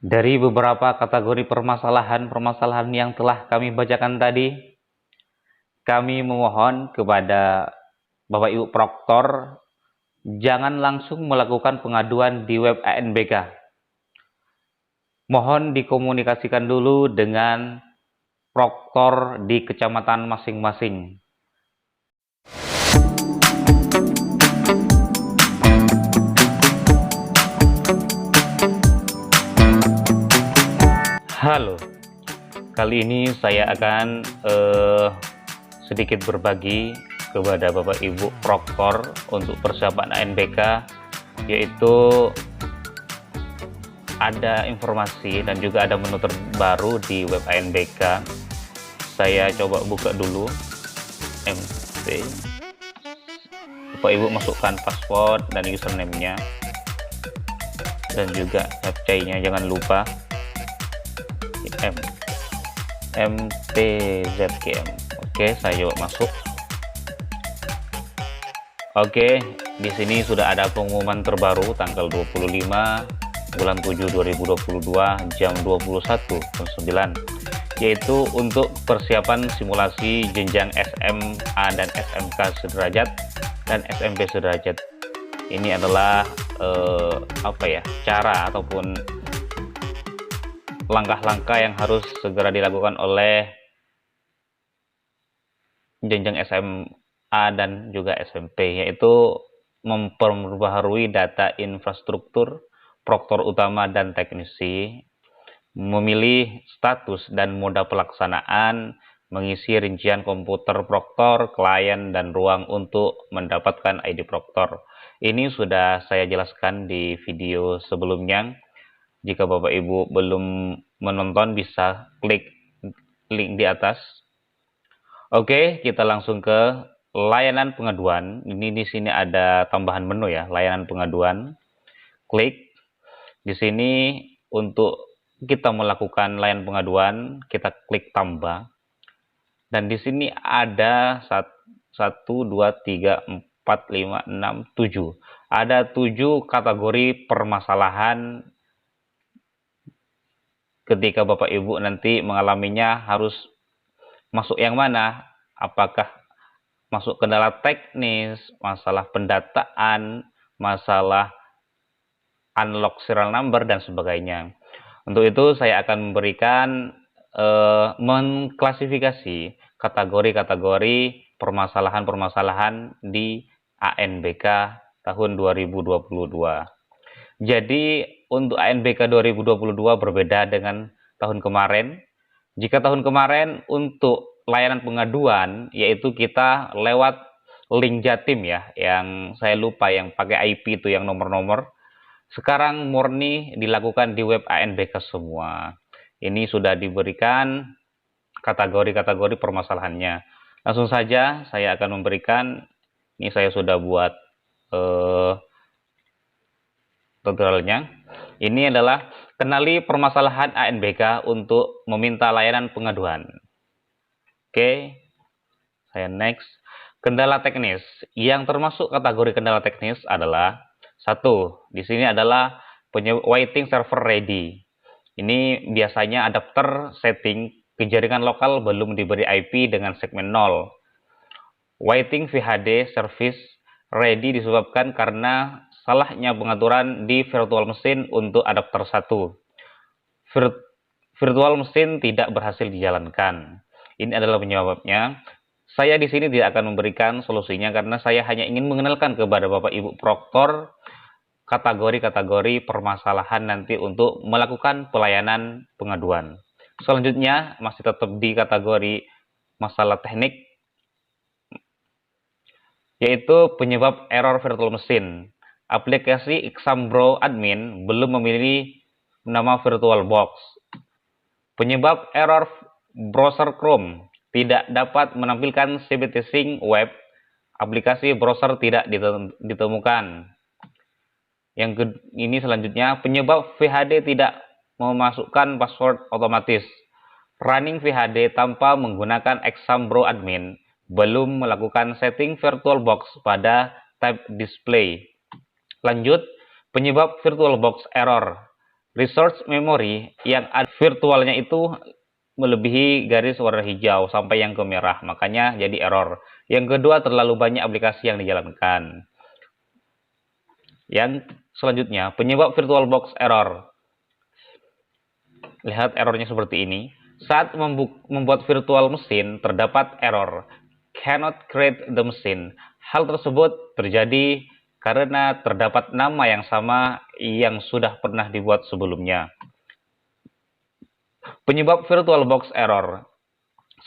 Dari beberapa kategori permasalahan-permasalahan yang telah kami bacakan tadi, kami memohon kepada Bapak Ibu Proktor jangan langsung melakukan pengaduan di web ANBK. Mohon dikomunikasikan dulu dengan Proktor di kecamatan masing-masing. Halo, kali ini saya akan sedikit berbagi kepada Bapak Ibu Proktor untuk persiapan ANBK, yaitu ada informasi dan juga ada menu terbaru di web ANBK. Saya coba buka dulu MT. Bapak Ibu masukkan password dan username-nya dan juga captcha-nya jangan lupa. MTZKM. Oke, saya coba masuk. Oke, di sini sudah ada pengumuman terbaru tanggal 25 bulan 7 2022 jam 21.09, yaitu untuk persiapan simulasi jenjang SMA dan SMK sederajat dan SMP sederajat. Ini adalah cara ataupun langkah-langkah yang harus segera dilakukan oleh jenjang SMA dan juga SMP, yaitu memperbaharui data infrastruktur proktor utama dan teknisi, memilih status dan moda pelaksanaan, mengisi rincian komputer proktor, klien, dan ruang untuk mendapatkan ID proktor. Ini sudah saya jelaskan di video sebelumnya. Jika Bapak Ibu belum menonton, bisa klik link di atas. Oke, kita langsung ke layanan pengaduan. Ini di sini ada tambahan menu ya, layanan pengaduan. Klik di sini untuk kita melakukan layanan pengaduan, kita klik tambah. Dan di sini ada 1, 2, 3, 4, 5, 6, 7. Ada 7 kategori permasalahan. Ketika Bapak Ibu nanti mengalaminya harus masuk yang mana? Apakah masuk kendala teknis, masalah pendataan, masalah unlock serial number, dan sebagainya. Untuk itu saya akan memberikan mengklasifikasi kategori-kategori permasalahan-permasalahan di ANBK tahun 2022. Jadi untuk ANBK 2022 berbeda dengan tahun kemarin. Jika tahun kemarin untuk layanan pengaduan, yaitu kita lewat link Jatim ya, yang saya lupa yang pakai IP itu yang nomor-nomor. Sekarang murni dilakukan di web ANBK semua. Ini sudah diberikan kategori-kategori permasalahannya. Langsung saja saya akan memberikan, ini saya sudah buat tutorialnya. Ini adalah kenali permasalahan ANBK untuk meminta layanan pengaduan. Oke, saya next. Kendala teknis. Yang termasuk kategori kendala teknis adalah 1. Di sini adalah waiting server ready. Ini biasanya adapter setting ke jaringan lokal belum diberi IP dengan segmen 0. Waiting VHD service ready disebabkan karena salahnya pengaturan di virtual machine untuk adapter 1. Virtual machine tidak berhasil dijalankan. Ini adalah penyebabnya. Saya di sini tidak akan memberikan solusinya karena saya hanya ingin mengenalkan kepada Bapak Ibu Proktor kategori-kategori permasalahan nanti untuk melakukan pelayanan pengaduan. Selanjutnya masih tetap di kategori masalah teknik, yaitu penyebab error virtual machine. Aplikasi Exambro admin belum memilih nama VirtualBox. Penyebab error browser Chrome tidak dapat menampilkan CBT Sync web. Aplikasi browser tidak ditemukan. Ini selanjutnya, penyebab VHD tidak memasukkan password otomatis. Running VHD tanpa menggunakan Exambro admin belum melakukan setting VirtualBox pada tab display. Lanjut, penyebab VirtualBox error. resource memory yang ada virtualnya itu melebihi garis warna hijau sampai yang ke merah, makanya jadi error. Yang kedua, terlalu banyak aplikasi yang dijalankan. Yang selanjutnya, penyebab VirtualBox error. Lihat errornya seperti ini. Saat membuat virtual mesin, terdapat error cannot create the machine. Hal tersebut terjadi karena terdapat nama yang sama yang sudah pernah dibuat sebelumnya. Penyebab VirtualBox error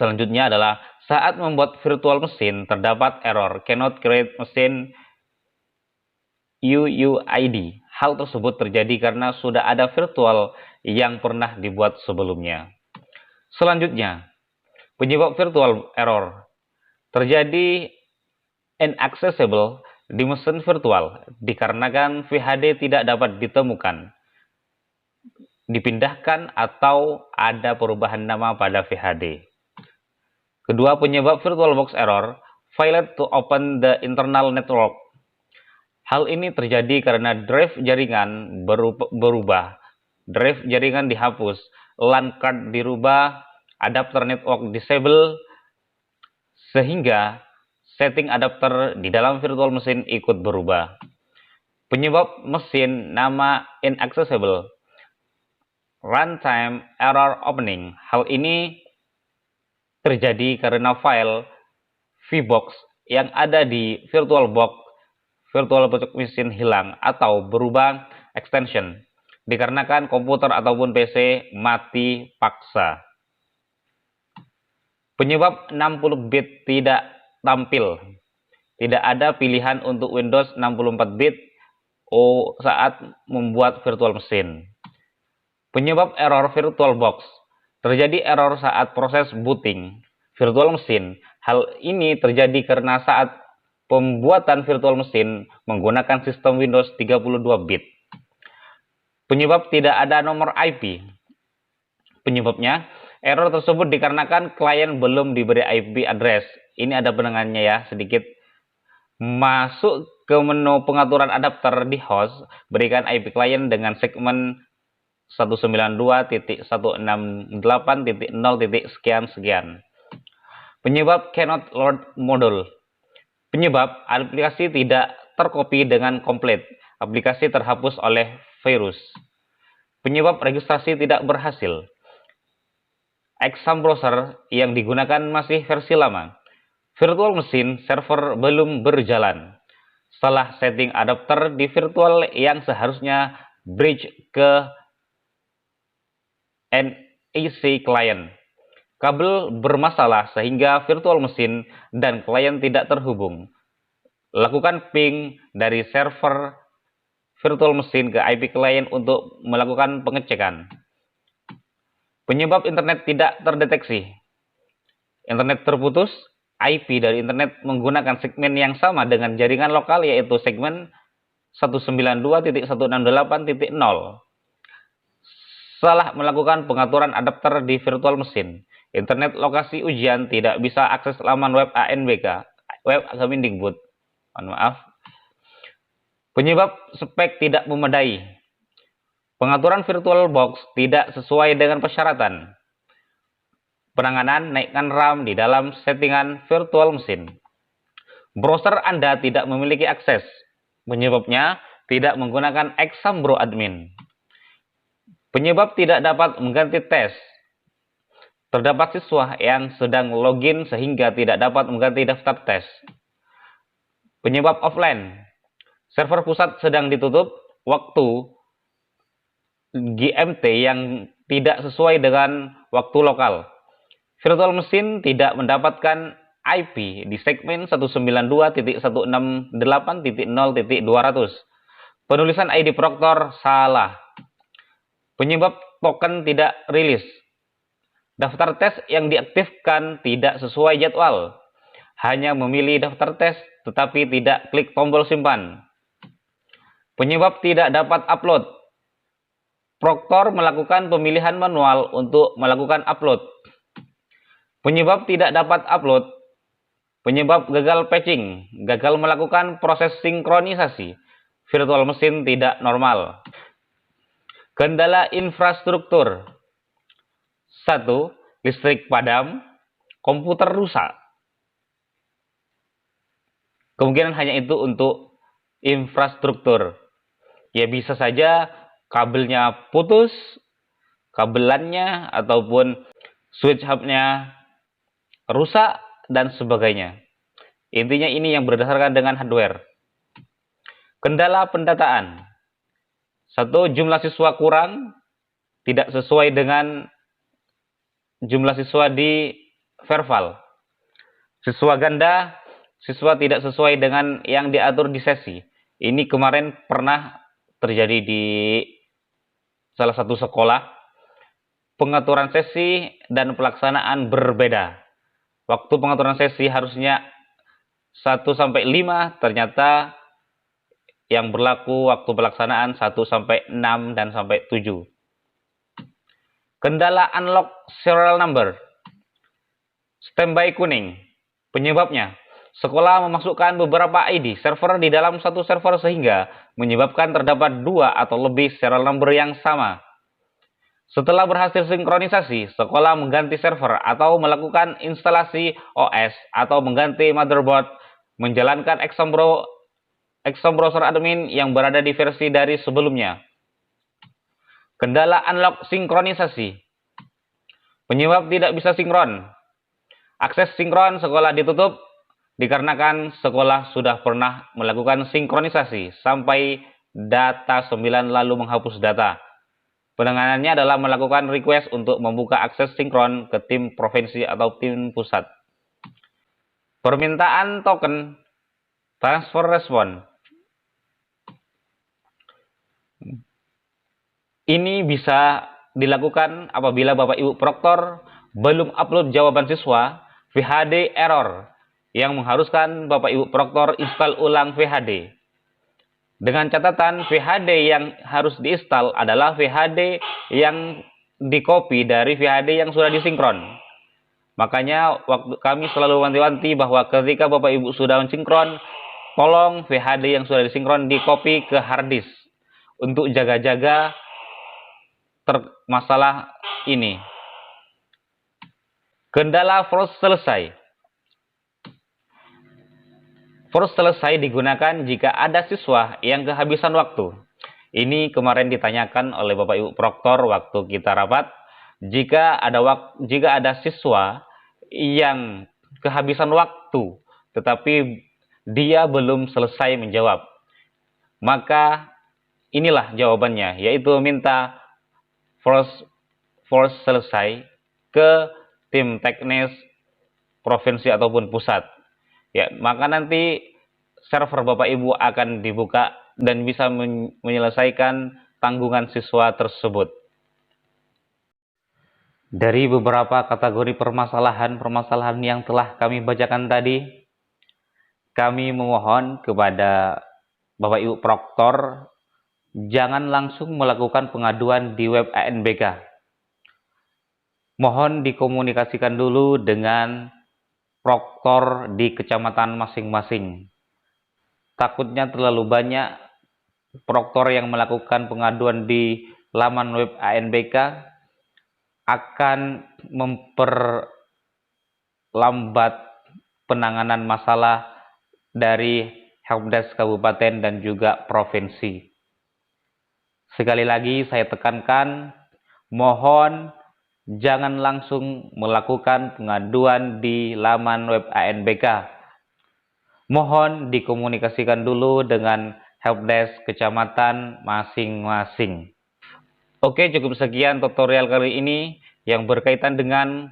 selanjutnya adalah saat membuat virtual mesin, terdapat error cannot create machine UUID. Hal tersebut terjadi karena sudah ada virtual yang pernah dibuat sebelumnya. Selanjutnya, penyebab virtual error terjadi inaccessible di mesin virtual dikarenakan VHD tidak dapat ditemukan, dipindahkan, atau ada perubahan nama pada VHD. Kedua, penyebab VirtualBox error failed to open the internal network. Hal ini terjadi karena drive jaringan berubah, drive jaringan dihapus, LAN card dirubah, adapter network disable, sehingga setting adapter di dalam virtual mesin ikut berubah. Penyebab mesin nama inaccessible, runtime error opening. Hal ini terjadi karena file VBox yang ada di VirtualBox virtual mesin hilang atau berubah extension dikarenakan komputer ataupun PC mati paksa. Penyebab 60 bit tidak tampil. Tidak ada pilihan untuk Windows 64 bit saat membuat virtual mesin. Penyebab error VirtualBox. Terjadi error saat proses booting virtual mesin. Hal ini terjadi karena saat pembuatan virtual mesin menggunakan sistem Windows 32 bit. Penyebab tidak ada nomor IP. Penyebabnya, error tersebut dikarenakan klien belum diberi IP address. Ini ada pendengarnya ya, sedikit. Masuk ke menu pengaturan adapter di host, berikan IP klien dengan segmen 192.168.0. sekian. Penyebab cannot load module. Penyebab aplikasi tidak terkopi dengan komplit. Aplikasi terhapus oleh virus. Penyebab registrasi tidak berhasil. Exam browser yang digunakan masih versi lama. Virtual mesin server belum berjalan. Salah setting adapter di virtual yang seharusnya bridge ke NEC client. Kabel bermasalah sehingga virtual mesin dan klien tidak terhubung. Lakukan ping dari server virtual mesin ke IP klien untuk melakukan pengecekan. Penyebab internet tidak terdeteksi. Internet terputus. IP dari internet menggunakan segmen yang sama dengan jaringan lokal, yaitu segmen 192.168.0. Salah melakukan pengaturan adapter di virtual mesin. Internet lokasi ujian tidak bisa akses laman web ANBK, web Kemendikbud. Mohon maaf. Penyebab spek tidak memadai. Pengaturan VirtualBox tidak sesuai dengan persyaratan. Penanganan naikkan RAM di dalam settingan virtual mesin. Browser Anda tidak memiliki akses. Penyebabnya tidak menggunakan Exambro admin. Penyebab tidak dapat mengganti tes. Terdapat siswa yang sedang login sehingga tidak dapat mengganti daftar tes. Penyebab offline. Server pusat sedang ditutup waktu GMT yang tidak sesuai dengan waktu lokal. Virtual mesin tidak mendapatkan IP di segmen 192.168.0.200. Penulisan ID Proctor salah. Penyebab token tidak rilis. Daftar tes yang diaktifkan tidak sesuai jadwal. Hanya memilih daftar tes tetapi tidak klik tombol simpan. Penyebab tidak dapat upload. Proctor melakukan pemilihan manual untuk melakukan upload. Penyebab tidak dapat upload. Penyebab gagal patching. Gagal melakukan proses sinkronisasi. Virtual mesin tidak normal. Kendala infrastruktur. 1. Listrik padam, komputer rusak. Kemungkinan hanya itu untuk infrastruktur. Ya bisa saja kabelnya putus, kabelannya ataupun switch hubnya rusak dan sebagainya. Intinya ini yang berdasarkan dengan hardware. Kendala pendataan. 1. Jumlah siswa kurang, tidak sesuai dengan jumlah siswa di verbal. Siswa ganda, siswa tidak sesuai dengan yang diatur di sesi. Ini kemarin pernah terjadi di salah satu sekolah. Pengaturan sesi dan pelaksanaan berbeda. Waktu pengaturan sesi harusnya 1-5, ternyata yang berlaku waktu pelaksanaan 1-6 dan sampai 7. Kendala unlock serial number. Standby kuning. Penyebabnya, sekolah memasukkan beberapa ID server di dalam satu server sehingga menyebabkan terdapat 2 atau lebih serial number yang sama. Setelah berhasil sinkronisasi, sekolah mengganti server atau melakukan instalasi OS atau mengganti motherboard, menjalankan Exam Browser admin yang berada di versi dari sebelumnya. Kendala unlock sinkronisasi. Penyebab tidak bisa sinkron. Akses sinkron sekolah ditutup dikarenakan sekolah sudah pernah melakukan sinkronisasi sampai data 9 lalu menghapus data. Penanganannya adalah melakukan request untuk membuka akses sinkron ke tim provinsi atau tim pusat. Permintaan token transfer respon. Ini bisa dilakukan apabila Bapak Ibu Proktor belum upload jawaban siswa VHD error yang mengharuskan Bapak Ibu Proktor install ulang VHD. Dengan catatan VHD yang harus diinstal adalah VHD yang dicopy dari VHD yang sudah disinkron. Makanya kami selalu wanti-wanti bahwa ketika Bapak Ibu sudah mensinkron, tolong VHD yang sudah disinkron dicopy ke hard disk untuk jaga-jaga masalah ini. Kendala force selesai. Force selesai digunakan jika ada siswa yang kehabisan waktu. Ini kemarin ditanyakan oleh Bapak Ibu Proktor waktu kita rapat. Jika ada siswa yang kehabisan waktu, tetapi dia belum selesai menjawab, maka inilah jawabannya, yaitu minta force selesai ke tim teknis provinsi ataupun pusat. Ya, maka nanti server Bapak Ibu akan dibuka dan bisa menyelesaikan tanggungan siswa tersebut. Dari beberapa kategori permasalahan yang telah kami bacakan tadi, kami memohon kepada Bapak Ibu Proktor jangan langsung melakukan pengaduan di web ANBK. Mohon dikomunikasikan dulu dengan proktor di kecamatan masing-masing. Takutnya terlalu banyak proktor yang melakukan pengaduan di laman web ANBK akan memperlambat penanganan masalah dari helpdesk kabupaten dan juga provinsi. Sekali lagi saya tekankan, mohon jangan langsung melakukan pengaduan di laman web ANBK. Mohon dikomunikasikan dulu dengan helpdesk kecamatan masing-masing. Oke, cukup sekian tutorial kali ini yang berkaitan dengan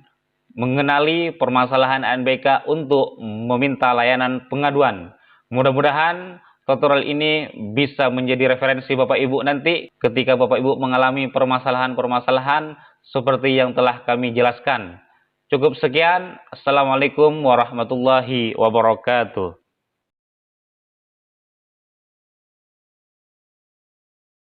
mengenali permasalahan ANBK untuk meminta layanan pengaduan. Mudah-mudahan tutorial ini bisa menjadi referensi Bapak Ibu nanti ketika Bapak Ibu mengalami permasalahan-permasalahan seperti yang telah kami jelaskan. Cukup sekian. Assalamualaikum warahmatullahi wabarakatuh.